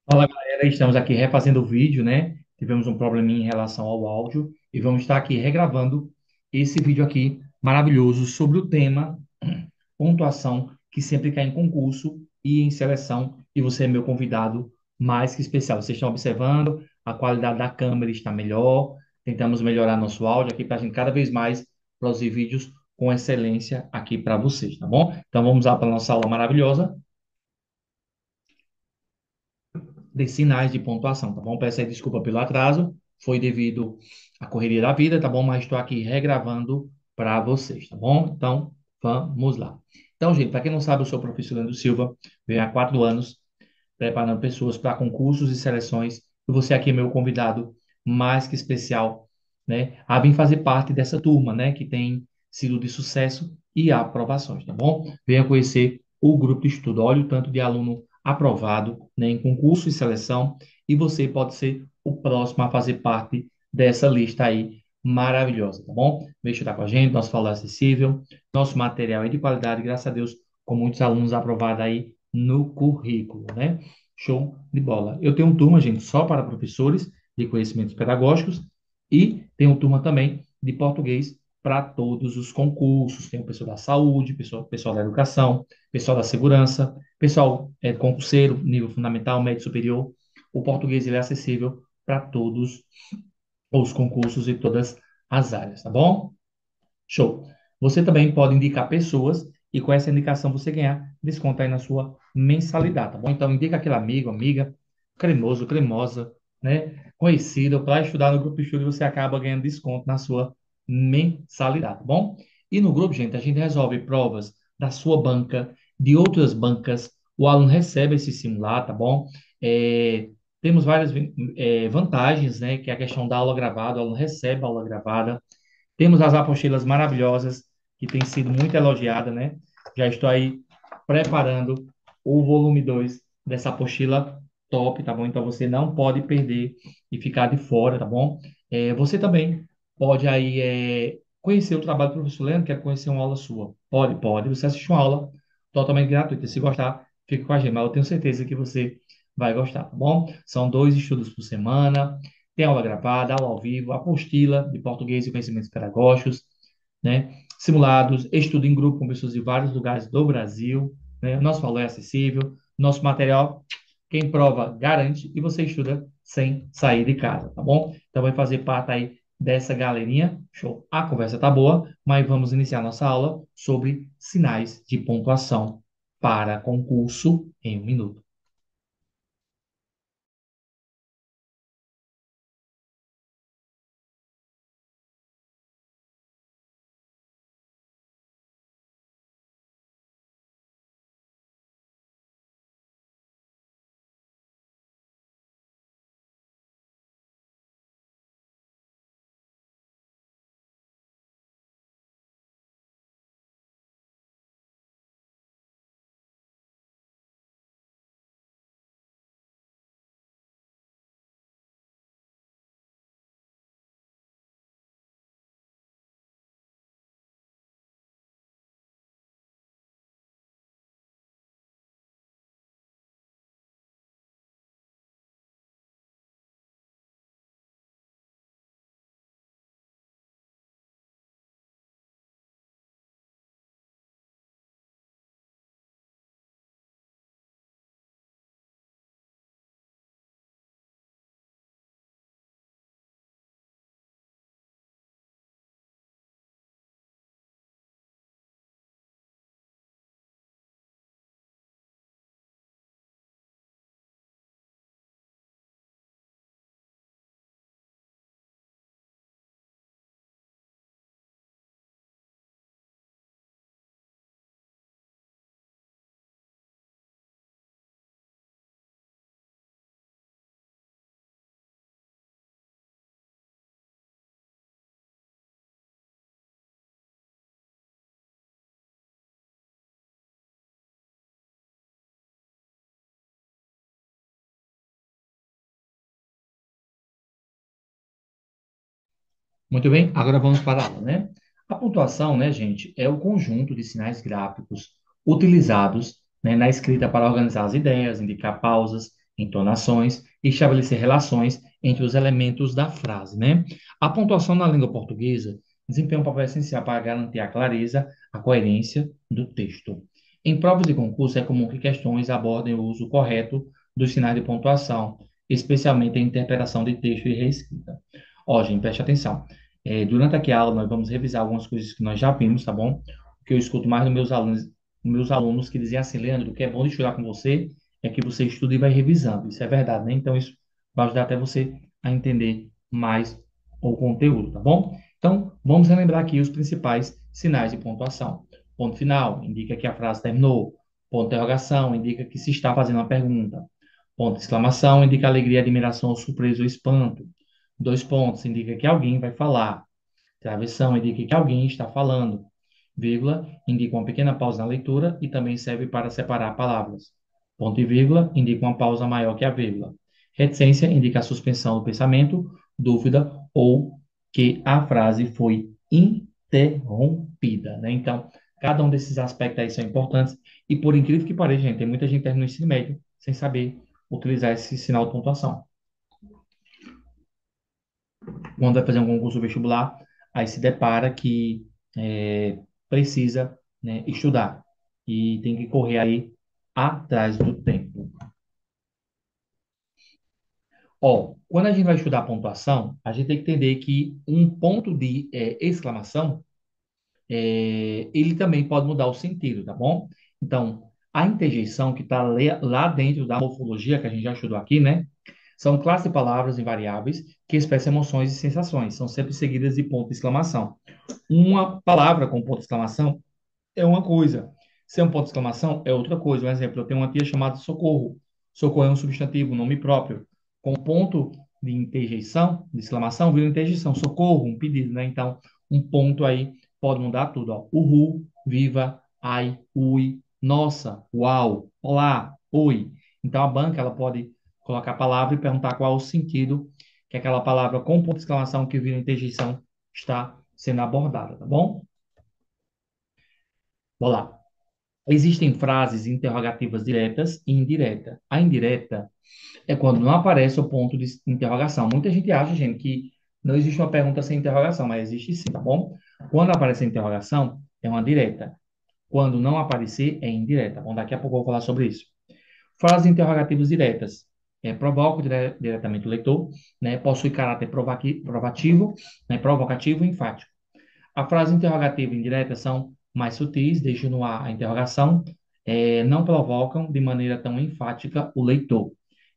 Fala galera, estamos aqui refazendo o vídeo, né? Tivemos um probleminha em relação ao áudio e vamos estar aqui regravando esse vídeo aqui maravilhoso sobre o tema pontuação que sempre cai em concurso e em seleção. E você é meu convidado mais que especial. Vocês estão observando, a qualidade da câmera está melhor. Tentamos melhorar nosso áudio aqui para a gente cada vez mais produzir vídeos com excelência aqui para vocês, tá bom? Então vamos lá para a nossa aula maravilhosa de sinais de pontuação, tá bom? Peço aí desculpa pelo atraso, foi devido à correria da vida, tá bom? Mas estou aqui regravando para vocês, tá bom? Então, vamos lá. Então, gente, para quem não sabe, eu sou o professor Leandro Silva, venho há 4 anos preparando pessoas para concursos e seleções, e você aqui é meu convidado mais que especial, né? A vir fazer parte dessa turma, né? Que tem sido de sucesso e aprovações, tá bom? Venha conhecer o grupo de estudo, olha o tanto de aluno aprovado, né, em concurso e seleção, e você pode ser o próximo a fazer parte dessa lista aí maravilhosa, tá bom? Vem estudar com a gente, nosso valor é acessível, nosso material é de qualidade, graças a Deus, com muitos alunos aprovados aí no currículo, né? Show de bola. Eu tenho uma turma, gente, só para professores de conhecimentos pedagógicos e tenho turma também de português para todos os concursos. Tem o pessoal da saúde, pessoal da educação, pessoal da segurança, pessoal concurseiro, nível fundamental, médio superior. O português ele é acessível para todos os concursos e todas as áreas, tá bom? Show. Você também pode indicar pessoas e com essa indicação você ganhar desconto aí na sua mensalidade, tá bom? Então indica aquele amigo, amiga, cremoso, cremosa, né? Conhecido para estudar no grupo de estudo e você acaba ganhando desconto na sua mensalidade, tá bom? E no grupo, gente, a gente resolve provas da sua banca, de outras bancas, o aluno recebe esse simulado, tá bom? Temos várias vantagens, né? Que é a questão da aula gravada, o aluno recebe a aula gravada. Temos as apostilas maravilhosas, que tem sido muito elogiada, né? Já estou aí preparando o volume 2 dessa apostila top, tá bom? Então você não pode perder e ficar de fora, tá bom? Você também pode aí conhecer o trabalho do professor Leandro, quer conhecer uma aula sua. Pode, pode. Você assiste uma aula totalmente gratuita. Se gostar, fique com a gente, mas eu tenho certeza que você vai gostar, tá bom? São 2 estudos por semana. Tem aula gravada, aula ao vivo, apostila de português e conhecimentos pedagógicos, né? Simulados, estudo em grupo com pessoas de vários lugares do Brasil, né? Nosso valor é acessível, nosso material, quem prova garante e você estuda sem sair de casa, tá bom? Então vai fazer parte aí dessa galerinha. Show. A conversa tá boa, mas vamos iniciar nossa aula sobre sinais de pontuação para concurso em 1 minuto. Muito bem, agora vamos para a aula, né? A pontuação, né, gente, é o conjunto de sinais gráficos utilizados, né, na escrita para organizar as ideias, indicar pausas entonações e estabelecer relações entre os elementos da frase, né? A pontuação na língua portuguesa desempenha um papel essencial para garantir a clareza, a coerência do texto. Em provas de concurso, é comum que questões abordem o uso correto dos sinais de pontuação, especialmente em interpretação de texto e reescrita. Ó, gente, preste atenção. Durante aqui a aula, nós vamos revisar algumas coisas que nós já vimos, tá bom? O que eu escuto mais dos meus alunos que dizem assim, Leandro, o que é bom de estudar com você é que você estuda e vai revisando. Isso é verdade, né? Então, isso vai ajudar até você a entender mais o conteúdo, tá bom? Então, vamos relembrar aqui os principais sinais de pontuação. Ponto final indica que a frase terminou. Ponto de interrogação indica que se está fazendo uma pergunta. Ponto de exclamação indica alegria, admiração, surpresa ou espanto. Dois pontos indica que alguém vai falar. Travessão indica que alguém está falando. Vírgula indica uma pequena pausa na leitura e também serve para separar palavras. Ponto e vírgula indica uma pausa maior que a vírgula. Reticência indica a suspensão do pensamento, dúvida ou que a frase foi interrompida, né? Então, cada um desses aspectos aí são importantes e por incrível que pareça, gente, tem muita gente que termina o ensino médio sem saber utilizar esse sinal de pontuação. Quando vai fazer um concurso vestibular, aí se depara que precisa, né, estudar e tem que correr aí atrás do tempo. Ó, quando a gente vai estudar pontuação, a gente tem que entender que um ponto de exclamação, ele também pode mudar o sentido, tá bom? Então, a interjeição que está lá dentro da morfologia que a gente já estudou aqui, né? São classes de palavras invariáveis que expressam emoções e sensações. São sempre seguidas de ponto de exclamação. Uma palavra com ponto de exclamação é uma coisa. Se é um ponto de exclamação, é outra coisa. Um exemplo, eu tenho uma tia chamada Socorro. Socorro é um substantivo, um nome próprio. Com ponto de interjeição, de exclamação, vira interjeição. Socorro, um pedido, né? Então, um ponto aí pode mudar tudo, ó. Uhul, viva, ai, ui, nossa, uau, olá, oi. Então, a banca, ela pode colocar a palavra e perguntar qual é o sentido que aquela palavra com ponto de exclamação que vira interjeição está sendo abordada, tá bom? Vamos lá. Existem frases interrogativas diretas e indireta. A indireta é quando não aparece o ponto de interrogação. Muita gente acha, gente, que não existe uma pergunta sem interrogação, mas existe sim, tá bom? Quando aparece a interrogação, é uma direta. Quando não aparecer, é indireta. Bom, daqui a pouco eu vou falar sobre isso. Frases interrogativas diretas. Provoca diretamente o leitor, né? Possui caráter provativo, né? Provocativo e enfático. A frase interrogativa e indireta são mais sutis, deixam no ar a interrogação, não provocam de maneira tão enfática o leitor.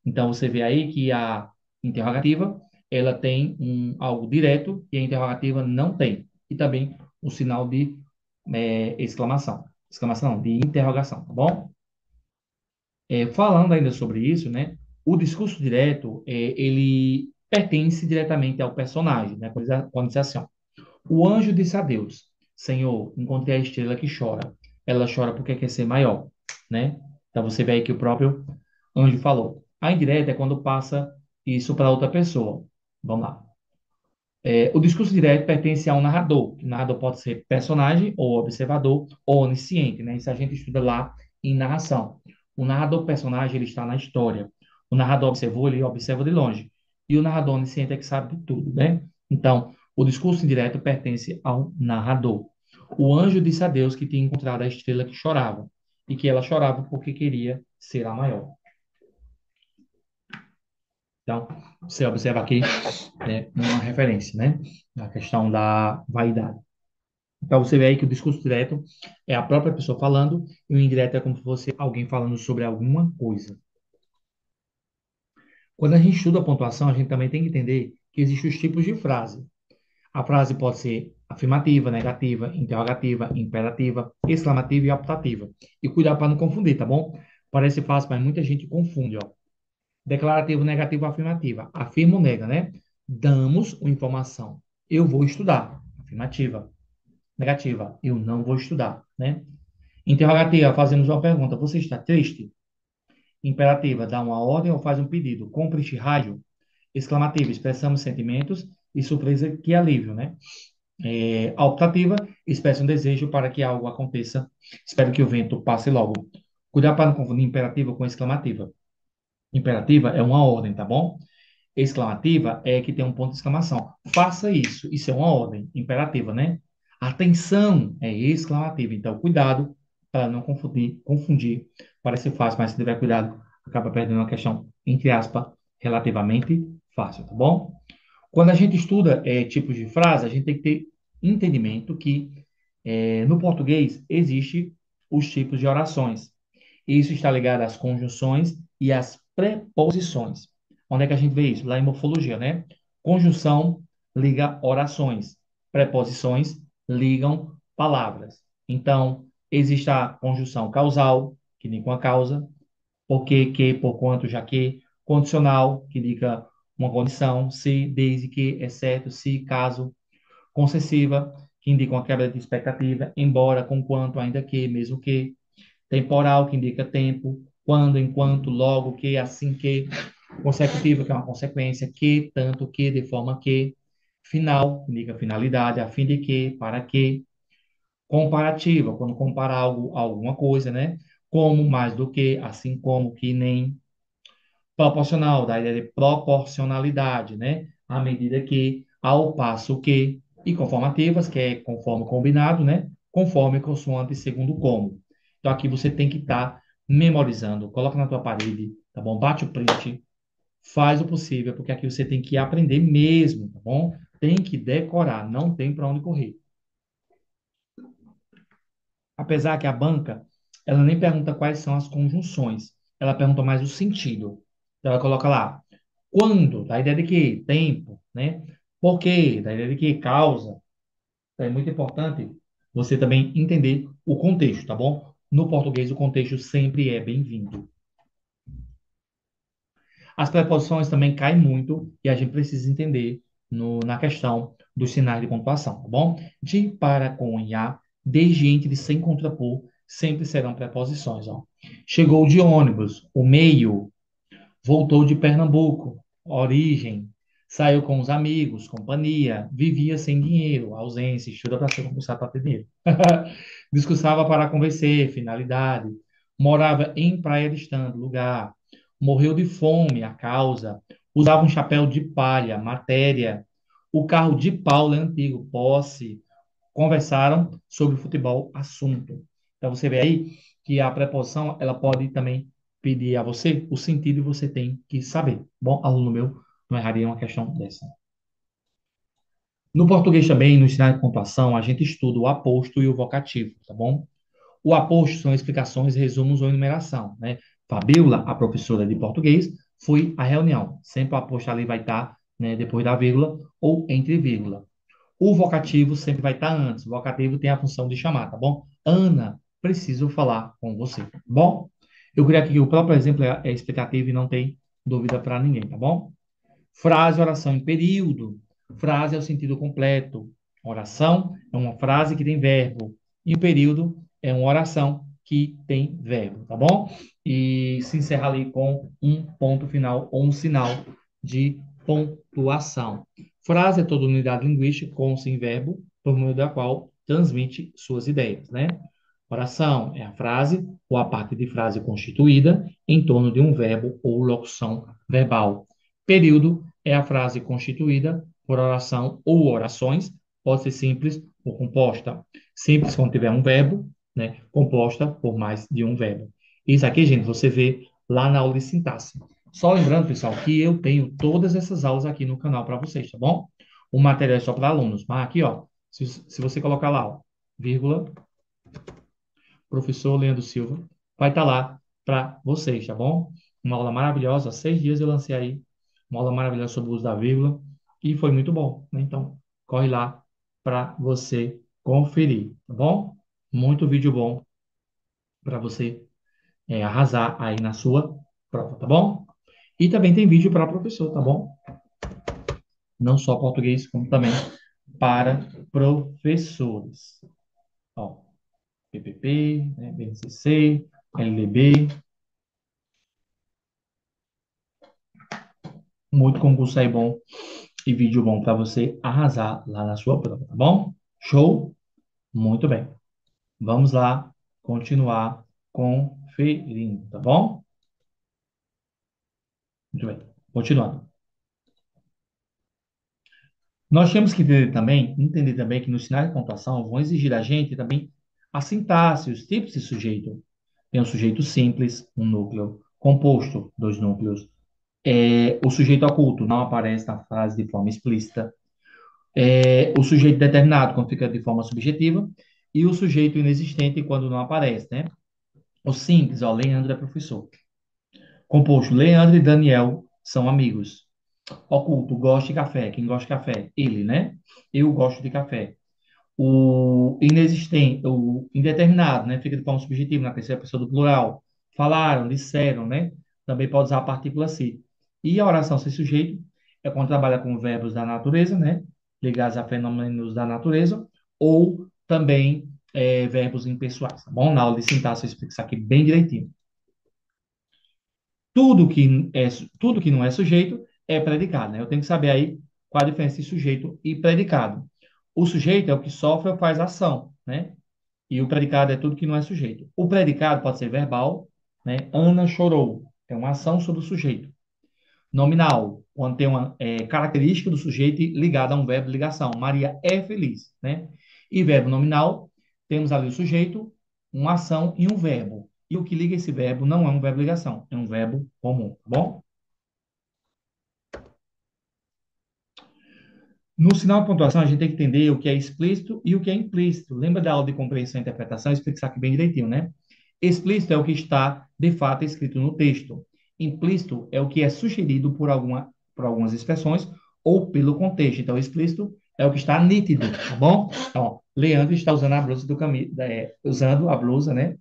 Então, você vê aí que a interrogativa, ela tem algo direto e a interrogativa não tem. E também o sinal de exclamação. Exclamação não, de interrogação, tá bom? Falando ainda sobre isso, né? O discurso direto, ele pertence diretamente ao personagem, né? Quando diz assim, ó, o anjo disse a Deus: Senhor, encontrei a estrela que chora. Ela chora porque quer ser maior, né? Então você vê aí que o próprio anjo falou. A indireta é quando passa isso para outra pessoa. Vamos lá. O discurso direto pertence a um narrador. O narrador pode ser personagem, ou observador, ou onisciente, né? Isso a gente estuda lá em narração. O narrador personagem, ele está na história. O narrador observou, ele observa de longe. E o narrador onisciente é que sabe de tudo, né? Então, o discurso indireto pertence ao narrador. O anjo disse a Deus que tinha encontrado a estrela que chorava, e que ela chorava porque queria ser a maior. Então, você observa aqui, né, uma referência, né? A questão da vaidade. Então, você vê aí que o discurso direto é a própria pessoa falando e o indireto é como se fosse alguém falando sobre alguma coisa. Quando a gente estuda a pontuação, a gente também tem que entender que existem os tipos de frase. A frase pode ser afirmativa, negativa, interrogativa, imperativa, exclamativa e optativa. E cuidado para não confundir, tá bom? Parece fácil, mas muita gente confunde, ó. Declarativo, negativo, afirmativa. Afirma ou nega, né? Damos uma informação. Eu vou estudar. Afirmativa. Negativa. Eu não vou estudar, né? Interrogativa, fazemos uma pergunta. Você está triste? Imperativa, dá uma ordem ou faz um pedido. Compre este rádio. Exclamativa, expressamos sentimentos. E surpresa, que alívio, né? A optativa, expressa um desejo para que algo aconteça. Espero que o vento passe logo. Cuidado para não confundir imperativa com exclamativa. Imperativa é uma ordem, tá bom? Exclamativa é que tem um ponto de exclamação. Faça isso. Isso é uma ordem imperativa, né? Atenção é exclamativa. Então, cuidado para não confundir. Parece fácil, mas se tiver cuidado, acaba perdendo uma questão, entre aspas, relativamente fácil, tá bom? Quando a gente estuda tipos de frase, a gente tem que ter entendimento que no português existe os tipos de orações. Isso está ligado às conjunções e às preposições. Onde é que a gente vê isso? Lá em morfologia, né? Conjunção liga orações. Preposições ligam palavras. Então, existe a conjunção causal, que indica uma causa, porque, que, por quanto, já que, condicional, que indica uma condição, se, desde que, exceto, se, caso, concessiva, que indica uma quebra de expectativa, embora, conquanto, ainda que, mesmo que, temporal, que indica tempo, quando, enquanto, logo, que, assim que, consecutiva, que é uma consequência, que, tanto que, de forma que, final, que indica finalidade, a fim de que, para que, comparativa, quando compara algo a alguma coisa, né? Como, mais do que, assim como, que, nem, proporcional, da ideia de proporcionalidade, né? À medida que, ao passo que, e conformativas, que é conforme combinado, né? Conforme, consoante, segundo como. Então, aqui você tem que estar memorizando, coloca na tua parede, tá bom? Bate o print, faz o possível, porque aqui você tem que aprender mesmo, tá bom? Tem que decorar, não tem para onde correr. Apesar que a banca, ela nem pergunta quais são as conjunções, ela pergunta mais o sentido. Então, ela coloca lá, quando, da ideia de que, tempo, né? Por quê, da ideia de que, causa. Então, é muito importante você também entender o contexto, tá bom? No português, o contexto sempre é bem-vindo. As preposições também caem muito e a gente precisa entender na questão dos sinais de pontuação, tá bom? De, para, com e a, desde, entre, sem contrapor, sempre serão preposições, ó. Chegou de ônibus, o meio, voltou de Pernambuco, origem, saiu com os amigos, companhia, vivia sem dinheiro, ausência, estuda para ser concursado para ter dinheiro. Discursava para convencer, finalidade. Morava em Praia Distante, lugar. Morreu de fome, a causa. Usava um chapéu de palha, matéria. O carro de Paulo é antigo, posse. Conversaram sobre futebol, assunto. Então você vê aí que a preposição ela pode também pedir a você o sentido e você tem que saber. Bom, aluno meu, não erraria uma questão dessa. No português também, no sinal de pontuação, a gente estuda o aposto e o vocativo, tá bom? O aposto são explicações, resumos ou enumeração, né? Fabiola, a professora de português, foi à reunião. Sempre o aposto ali vai estar, né, depois da vírgula ou entre vírgula. O vocativo sempre vai estar antes. O vocativo tem a função de chamar, tá bom? Ana, preciso falar com você. Tá bom? Eu queria que o próprio exemplo é explicativo e não tem dúvida para ninguém, tá bom? Frase, oração em período. Frase é o sentido completo. Oração é uma frase que tem verbo. E o período é uma oração que tem verbo, tá bom? E se encerra ali com um ponto final ou um sinal de pontuação. Frase é toda unidade linguística com ou sem verbo, por meio da qual transmite suas ideias, né? Oração é a frase ou a parte de frase constituída em torno de um verbo ou locução verbal. Período é a frase constituída por oração ou orações, pode ser simples ou composta. Simples quando tiver um verbo, né? Composta por mais de um verbo. Isso aqui, gente, você vê lá na aula de sintaxe. Só lembrando, pessoal, que eu tenho todas essas aulas aqui no canal para vocês, tá bom? O material é só para alunos. Mas aqui, ó, se você colocar lá, ó, vírgula, professor Leandro Silva, vai estar lá para vocês, tá bom? Uma aula maravilhosa, 6 dias eu lancei aí, uma aula maravilhosa sobre o uso da vírgula, e foi muito bom, né? Então, corre lá para você conferir, tá bom? Muito vídeo bom para você arrasar aí na sua prova, tá bom? E também tem vídeo para professor, tá bom? Não só português, como também para professores. Ó, PPP, né, BNCC, LDB, muito concurso aí bom e vídeo bom para você arrasar lá na sua prova, tá bom? Show? Muito bem. Vamos lá continuar conferindo, tá bom? bem. Continuando. Nós temos que entender também que nos sinais de pontuação vão exigir da gente também a sintaxe, os tipos de sujeito. Tem o sujeito simples, um núcleo, composto, dois núcleos. O sujeito oculto não aparece na frase de forma explícita. O sujeito determinado, quando fica de forma subjetiva. E o sujeito inexistente, quando não aparece, né? O simples, ó, Leandro é professor. Composto, Leandro e Daniel são amigos. Oculto, gosta de café. Quem gosta de café? Ele, né? Eu gosto de café. O inexistente, o indeterminado, né? Fica de forma subjetiva na terceira pessoa do plural. Falaram, disseram, né? Também pode usar a partícula se. E a oração sem sujeito é quando trabalha com verbos da natureza, né? Ligados a fenômenos da natureza, ou também verbos impessoais, tá bom? Na aula de sintaxe eu explico isso aqui bem direitinho. Tudo que não é sujeito é predicado, né? Eu tenho que saber aí qual a diferença de sujeito e predicado. O sujeito é o que sofre ou faz ação, né? E o predicado é tudo que não é sujeito. O predicado pode ser verbal, né? Ana chorou. É uma ação sobre o sujeito. Nominal, quando tem uma característica do sujeito ligada a um verbo de ligação. Maria é feliz, né? E verbo nominal, temos ali o sujeito, uma ação e um verbo. E o que liga esse verbo não é um verbo de ligação, é um verbo comum, tá bom? No sinal de pontuação, a gente tem que entender o que é explícito e o que é implícito. Lembra da aula de compreensão e interpretação? Eu explico isso aqui bem direitinho, né? Explícito é o que está, de fato, escrito no texto. Implícito é o que é sugerido por algumas expressões ou pelo contexto. Então, explícito é o que está nítido, tá bom? Então, Leandro está usando a blusa usando a blusa, né?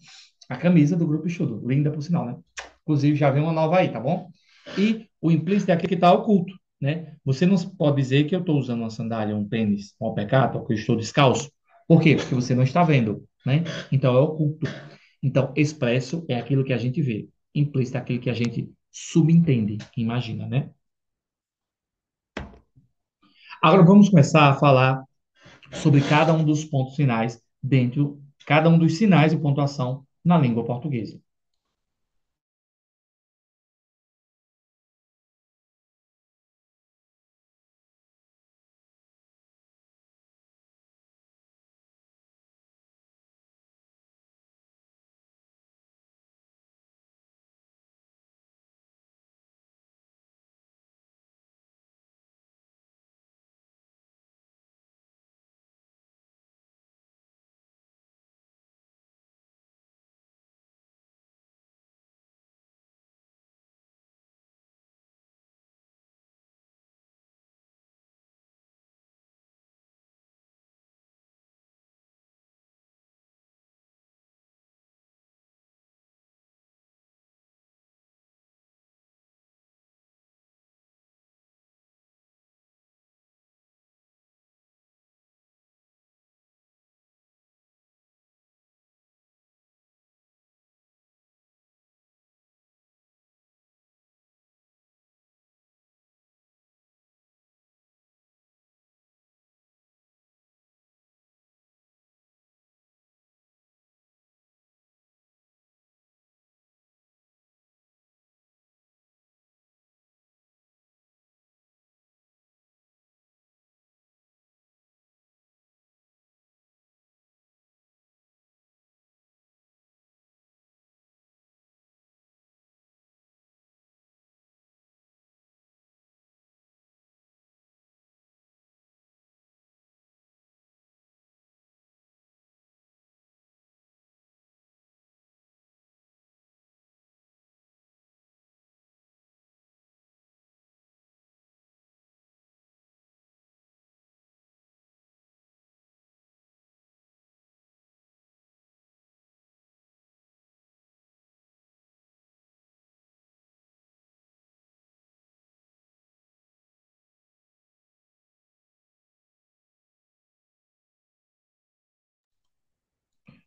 A camisa do Grupo Estudo. Linda, por sinal, né? Inclusive, já vem uma nova aí, tá bom? E o implícito é aquele que está oculto, né? Você não pode dizer que eu estou usando uma sandália, um tênis, um pecado, ou que eu estou descalço. Por quê? Porque você não está vendo, né? Então, é oculto. Então, expresso é aquilo que a gente vê. Implícito é aquilo que a gente subentende, imagina, né? Agora vamos começar a falar sobre cada um dos pontos finais dentro, cada um dos sinais de pontuação na língua portuguesa.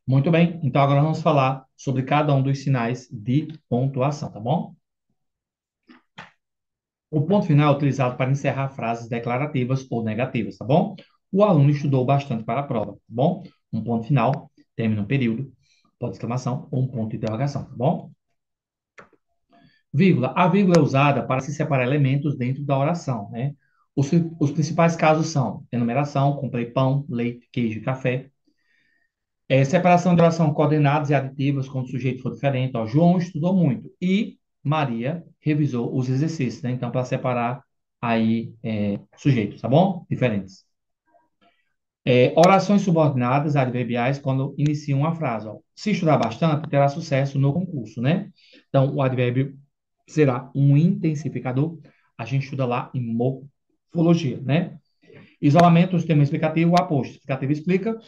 Muito bem, então agora vamos falar sobre cada um dos sinais de pontuação, tá bom? O ponto final é utilizado para encerrar frases declarativas ou negativas, tá bom? O aluno estudou bastante para a prova, tá bom? Um ponto final, termina um período, ponto de exclamação ou um ponto de interrogação, tá bom? Vírgula. A vírgula é usada para se separar elementos dentro da oração, né? Os principais casos são enumeração, comprei pão, leite, queijo e café. Separação de oração coordenadas e aditivas quando o sujeito for diferente. Ó, João estudou muito e Maria revisou os exercícios, né? Então, para separar aí sujeitos, tá bom? Diferentes. Orações subordinadas, adverbiais, quando iniciam uma frase. Ó. Se estudar bastante, terá sucesso no concurso, né? Então, o advérbio será um intensificador. A gente estuda lá em morfologia, né? Isolamento, o sistema explicativo, o aposto. Explicativo explica,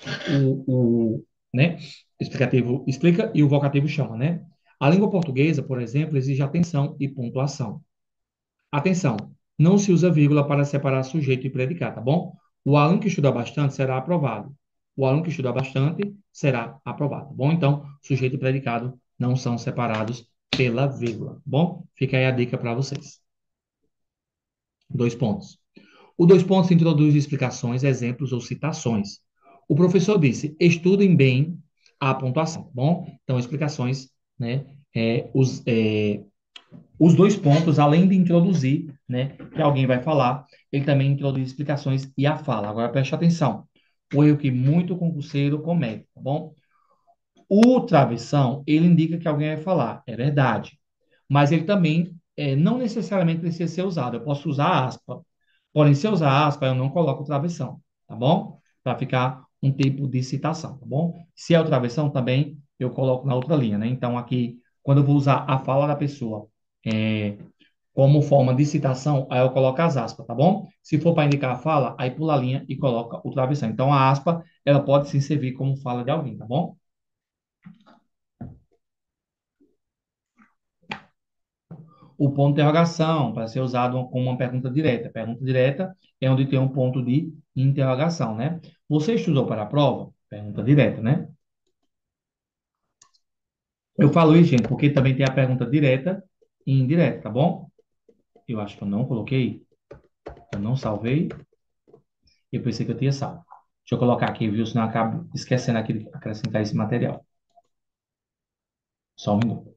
né? Explicativo explica e o vocativo chama, né? A língua portuguesa, por exemplo, exige atenção e pontuação. Atenção, não se usa vírgula para separar sujeito e predicado, tá bom? O aluno que estuda bastante será aprovado. O aluno que estuda bastante será aprovado, tá bom? Então, sujeito e predicado não são separados pela vírgula, tá bom? Fica aí a dica para vocês. 2 pontos. O 2 pontos introduz explicações, exemplos ou citações. O professor disse: estudem bem a pontuação, tá bom? Então, explicações, né? Os 2 pontos, além de introduzir, né, que alguém vai falar, ele também introduz explicações e a fala. Agora preste atenção. O erro que muito concurseiro comete, tá bom? O travessão, ele indica que alguém vai falar, é verdade. Mas ele também não necessariamente precisa ser usado. Eu posso usar aspa. Porém, se eu usar aspa, eu não coloco travessão, tá bom? Para ficar um tipo de citação, tá bom? Se é o travessão, também eu coloco na outra linha, né? Então, aqui, quando eu vou usar a fala da pessoa é, como forma de citação, aí eu coloco as aspas, tá bom? Se for para indicar a fala, aí pula a linha e coloca o travessão. Então, a aspa, ela pode sim servir como fala de alguém, tá bom? O ponto de interrogação, para ser usado como uma pergunta direta. Pergunta direta é onde tem um ponto de interrogação, né? Você estudou para a prova? Pergunta direta, né? Eu falo isso, gente, porque também tem a pergunta direta e indireta, tá bom? Eu acho que eu não coloquei, eu não salvei, e eu pensei que eu tinha salvo. Deixa eu colocar aqui, viu? Senão eu acabo esquecendo aqui de acrescentar esse material. Só um minuto.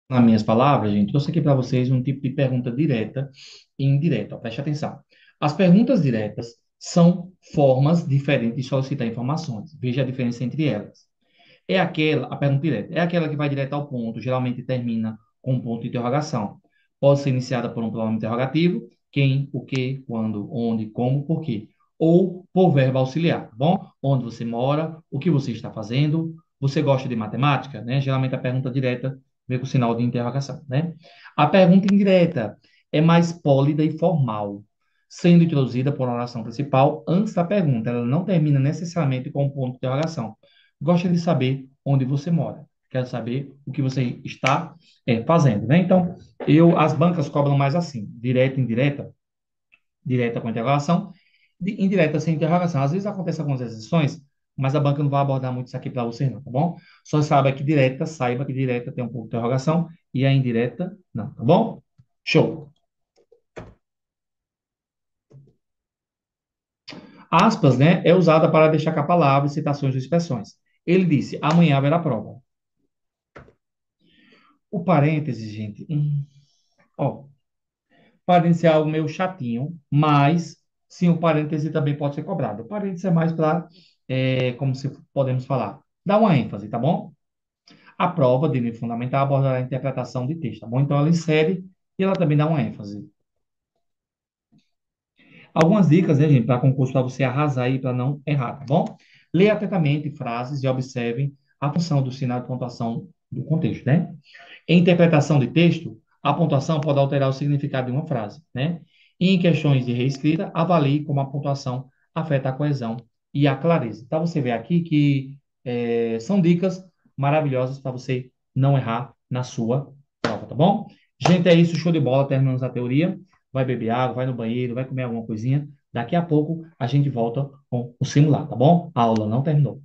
Nas minhas palavras, gente, trouxe aqui para vocês um tipo de pergunta direta e indireta. Ó, preste atenção. As perguntas diretas são formas diferentes de solicitar informações. Veja a diferença entre elas. A pergunta direta, é aquela que vai direto ao ponto, geralmente termina com um ponto de interrogação. Pode ser iniciada por um pronome interrogativo, quem, o que, quando, onde, como, por quê. Ou por verbo auxiliar, tá bom? Onde você mora, o que você está fazendo, você gosta de matemática, né? Geralmente a pergunta direta vem com sinal de interrogação, né? A pergunta indireta é mais pólida e formal, sendo introduzida por uma oração principal antes da pergunta. Ela não termina necessariamente com um ponto de interrogação. Gosta de saber onde você mora. Quero saber o que você está fazendo, né? Então, As bancas cobram mais assim, direta, indireta, direta com interrogação, indireta sem interrogação. Às vezes acontece algumas exceções, mas a banca não vai abordar muito isso aqui para você, não, tá bom? Só saiba que direta tem um pouco de interrogação e a indireta não, tá bom? Show. Aspas, né, é usada para destacar palavras, citações ou expressões. Ele disse, amanhã haverá prova. O parênteses, gente, ó, parênteses é algo meio chatinho, mas sim, o parêntese também pode ser cobrado. O parêntese é mais para, como se podemos falar, dar uma ênfase, tá bom? A prova de nível fundamental aborda a interpretação de texto, tá bom? Então ela insere e ela também dá uma ênfase. Algumas dicas, né, gente, para concurso, para você arrasar aí, para não errar, tá bom? Leia atentamente frases e observe a função do sinal de pontuação do contexto, né? Em interpretação de texto, a pontuação pode alterar o significado de uma frase, né? E em questões de reescrita, avalie como a pontuação afeta a coesão e a clareza. Então, você vê aqui que são dicas maravilhosas para você não errar na sua prova, tá bom? Gente, é isso, show de bola, terminamos a teoria. Vai beber água, vai no banheiro, vai comer alguma coisinha. Daqui a pouco a gente volta com o simulado, tá bom? A aula não terminou.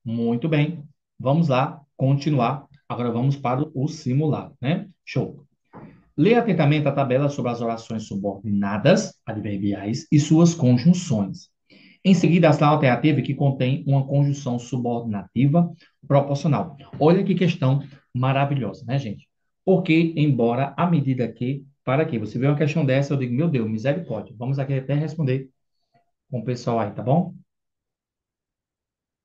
Muito bem. Vamos lá, continuar. Agora vamos para o simulado, né? Show. Leia atentamente a tabela sobre as orações subordinadas, adverbiais e suas conjunções. Em seguida, a alternativa que contém uma conjunção subordinativa proporcional. Olha que questão maravilhosa, né, gente? Porque, embora, à medida que, para quê? Você vê uma questão dessa, eu digo, meu Deus, misericórdia. Vamos aqui até responder com o pessoal aí, tá bom?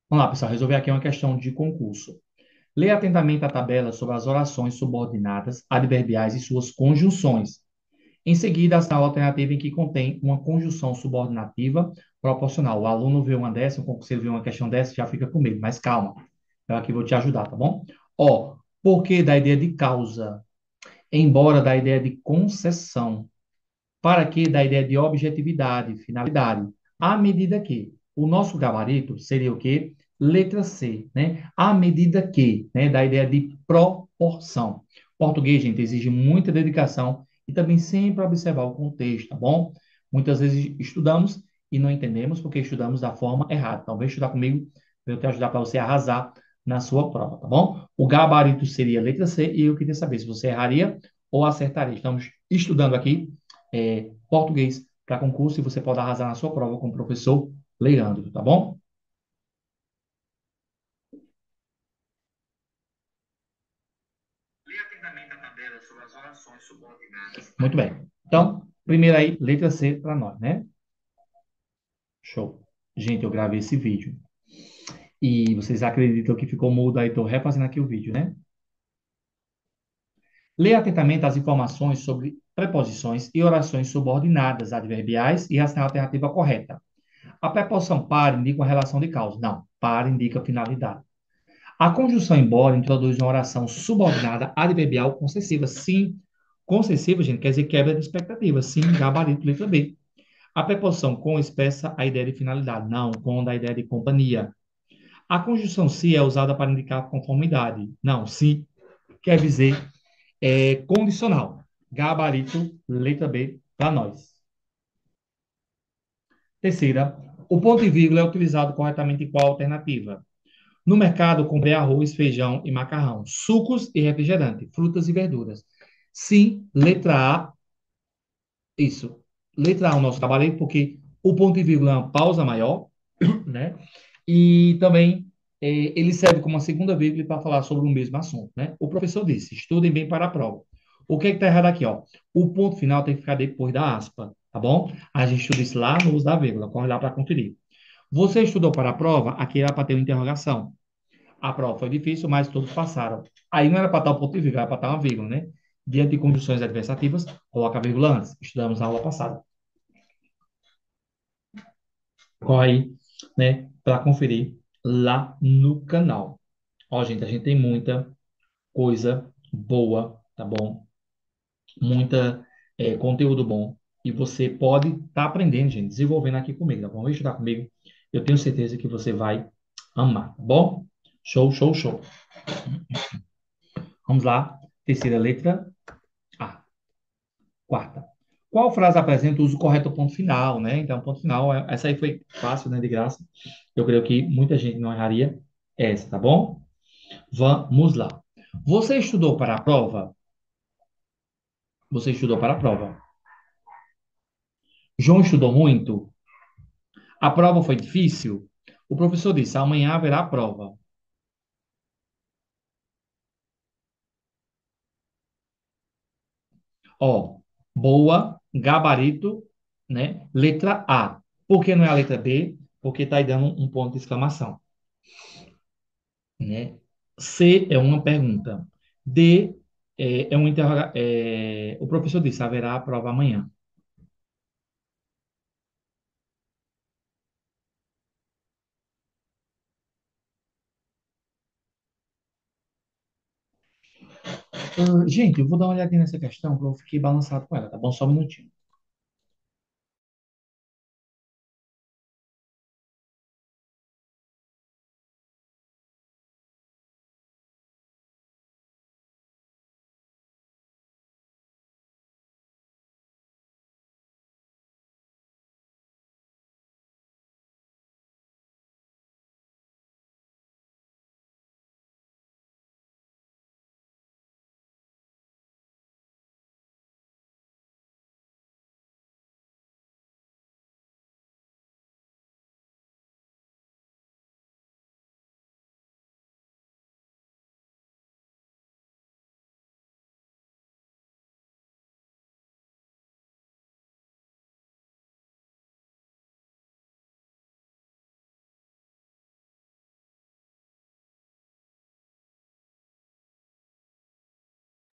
Vamos lá, pessoal, resolver aqui uma questão de concurso. Leia atentamente a tabela sobre as orações subordinadas, adverbiais e suas conjunções. Em seguida, a alternativa em que contém uma conjunção subordinativa proporcional. O aluno vê uma dessa, um concurseiro vê uma questão dessa, já fica com medo, mas calma. Eu aqui vou te ajudar, tá bom? Ó, por que da ideia de causa, embora da ideia de concessão? Para que da ideia de objetividade, finalidade? À medida que o nosso gabarito seria o quê? Letra C, né? À medida que, né? Da ideia de proporção. Português, gente, exige muita dedicação e também sempre observar o contexto, tá bom? Muitas vezes estudamos e não entendemos porque estudamos da forma errada. Então, vem estudar comigo para eu te ajudar para você arrasar na sua prova, tá bom? O gabarito seria letra C e eu queria saber se você erraria ou acertaria. Estamos estudando aqui português para concurso e você pode arrasar na sua prova com o professor Leandro, tá bom? Leia atentamente a tabela sobre as orações subordinadas. Muito bem. Então, primeiro aí, letra C para nós, né? Show. Gente, eu gravei esse vídeo. E vocês acreditam que ficou mudo aí? Estou refazendo aqui o vídeo, né? Leia atentamente as informações sobre preposições e orações subordinadas, adverbiais e a alternativa correta. A preposição para indica uma relação de causa. Não, para indica finalidade. A conjunção embora introduz uma oração subordinada adverbial concessiva. Sim, concessiva, gente, quer dizer quebra de expectativa. Sim, gabarito, letra B. A preposição com expressa a ideia de finalidade. Não, com da ideia de companhia. A conjunção se é usada para indicar conformidade. Não, se quer dizer condicional. Gabarito, letra B, para nós. Terceira, o ponto e vírgula é utilizado corretamente em qual alternativa? No mercado, comprei arroz, feijão e macarrão, sucos e refrigerante, frutas e verduras. Sim, letra A, isso. Letra A, o nosso trabalho, porque o ponto e vírgula é uma pausa maior, né? E também ele serve como uma segunda vírgula para falar sobre o mesmo assunto, né? O professor disse, estudem bem para a prova. O que é que está errado aqui, ó? O ponto final tem que ficar depois da aspa, tá bom? A gente estuda isso lá no uso da vírgula, corre lá para conferir. Você estudou para a prova? Aqui era para ter uma interrogação. A prova foi difícil, mas todos passaram. Aí não era para estar o ponto e vírgula, era para estar uma vírgula, né? Diante de condições adversativas, coloca a vírgula antes. Estudamos na aula passada. Corre aí, né? Para conferir lá no canal. Ó, gente, a gente tem muita coisa boa, tá bom? Muita conteúdo bom. E você pode estar aprendendo, gente, desenvolvendo aqui comigo, tá bom? Vem estudar comigo. Eu tenho certeza que você vai amar, tá bom? Show, show, show. Vamos lá. Terceira letra A. Quarta. Qual frase apresenta o uso correto do ponto final, né? Então, ponto final, essa aí foi fácil, né? De graça. Eu creio que muita gente não erraria essa, tá bom? Vamos lá. Você estudou para a prova? Você estudou para a prova. João estudou muito? A prova foi difícil? O professor disse: amanhã haverá prova. Ó, boa, gabarito, né? Letra A. Por que não é a letra B? Porque está aí dando um ponto de exclamação, né? C é uma pergunta. D é um o professor disse, haverá a prova amanhã. Gente, eu vou dar uma olhadinha nessa questão, porque eu fiquei balançado com ela, tá bom? Só um minutinho.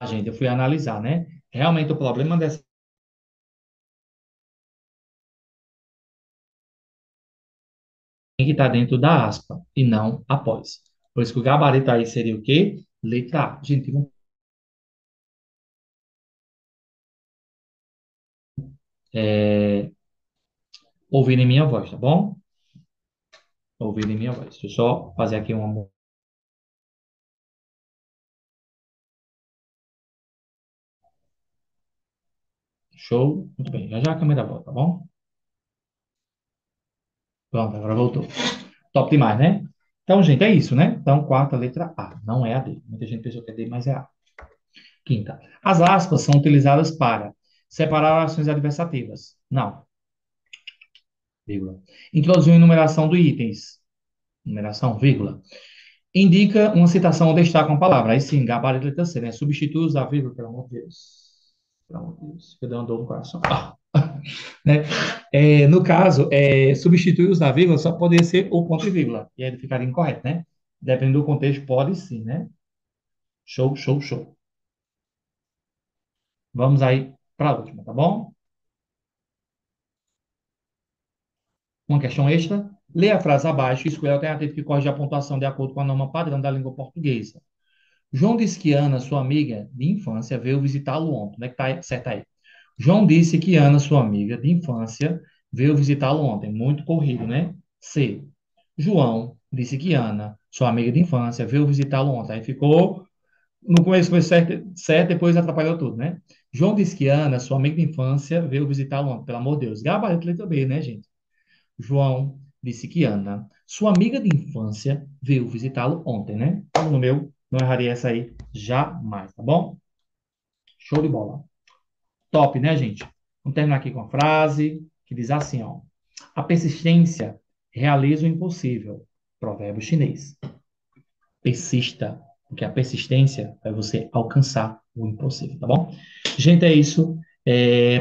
Gente, eu fui analisar, né? Realmente o problema dessa tem que estar dentro da aspa e não após. Por isso que o gabarito aí seria o quê? Letra A. Gente, vamos ouvir em minha voz, tá bom? Ouvir em minha voz. Deixa eu só fazer aqui uma. Show. Muito bem. Já já a câmera volta, tá bom? Pronto, agora voltou. Top demais, né? Então, gente, é isso, né? Então, quarta letra A, não é a D. Muita gente pensou que é D, mas é A. Quinta. As aspas são utilizadas para separar orações adversativas. Não, vírgula. Introduzir uma enumeração de itens. Numeração, vírgula. Indica uma citação ou destaca uma palavra. Aí sim, gabarito letra C, né? Substitui os a vírgula, pelo amor de Deus. Pelo amor de Deus. Eu dei uma dor no coração. Né? No caso, substituir os da vírgula só poderia ser o ponto e vírgula. E aí ele ficaria incorreto, né? Dependendo do contexto, pode sim, né? Show, show, show. Vamos aí para a última, tá bom? Uma questão extra. Lê a frase abaixo e escolha a alternativa que corrige a pontuação de acordo com a norma padrão da língua portuguesa. João disse que Ana, sua amiga de infância, veio visitá-lo ontem. Como é que tá certo aí? João disse que Ana, sua amiga de infância, veio visitá-lo ontem. Muito corrido, né? C. João disse que Ana, sua amiga de infância, veio visitá-lo ontem. Aí ficou. No começo foi certo, certo, depois atrapalhou tudo, né? João disse que Ana, sua amiga de infância, veio visitá-lo ontem. Pelo amor de Deus. Gabarito letra B, né, gente? João disse que Ana, sua amiga de infância, veio visitá-lo ontem, né? Então, no meu, não erraria essa aí jamais, tá bom? Show de bola. Top, né, gente? Vamos terminar aqui com a frase que diz assim, ó. A persistência realiza o impossível. Provérbio chinês. Persista, porque a persistência é você alcançar o impossível, tá bom? Gente, é isso.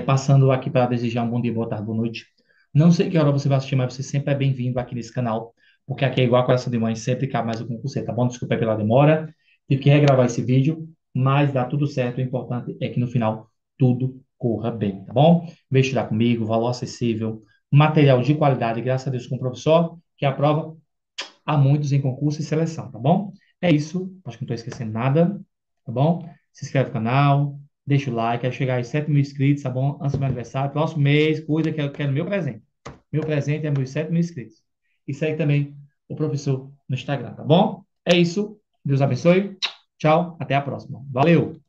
Passando aqui para desejar um bom dia, boa tarde, boa noite. Não sei que hora você vai assistir, mas você sempre é bem-vindo aqui nesse canal, porque aqui é igual a Coração de Mãe, sempre cabe mais um concurso, tá bom? Desculpa pela demora, tive que regravar esse vídeo, mas dá tudo certo. O importante é que no final tudo corra bem, tá bom? Vem estudar comigo, valor acessível, material de qualidade, graças a Deus com o professor, que aprova há muitos em concurso e seleção, tá bom? É isso, acho que não estou esquecendo nada, tá bom? Se inscreve no canal, deixa o like, quero chegar a 7 mil inscritos, tá bom? Antes do meu aniversário, próximo mês, cuida que eu quero meu presente. Meu presente é meus 7 mil inscritos. E segue também o professor no Instagram, tá bom? É isso, Deus abençoe, tchau, até a próxima. Valeu!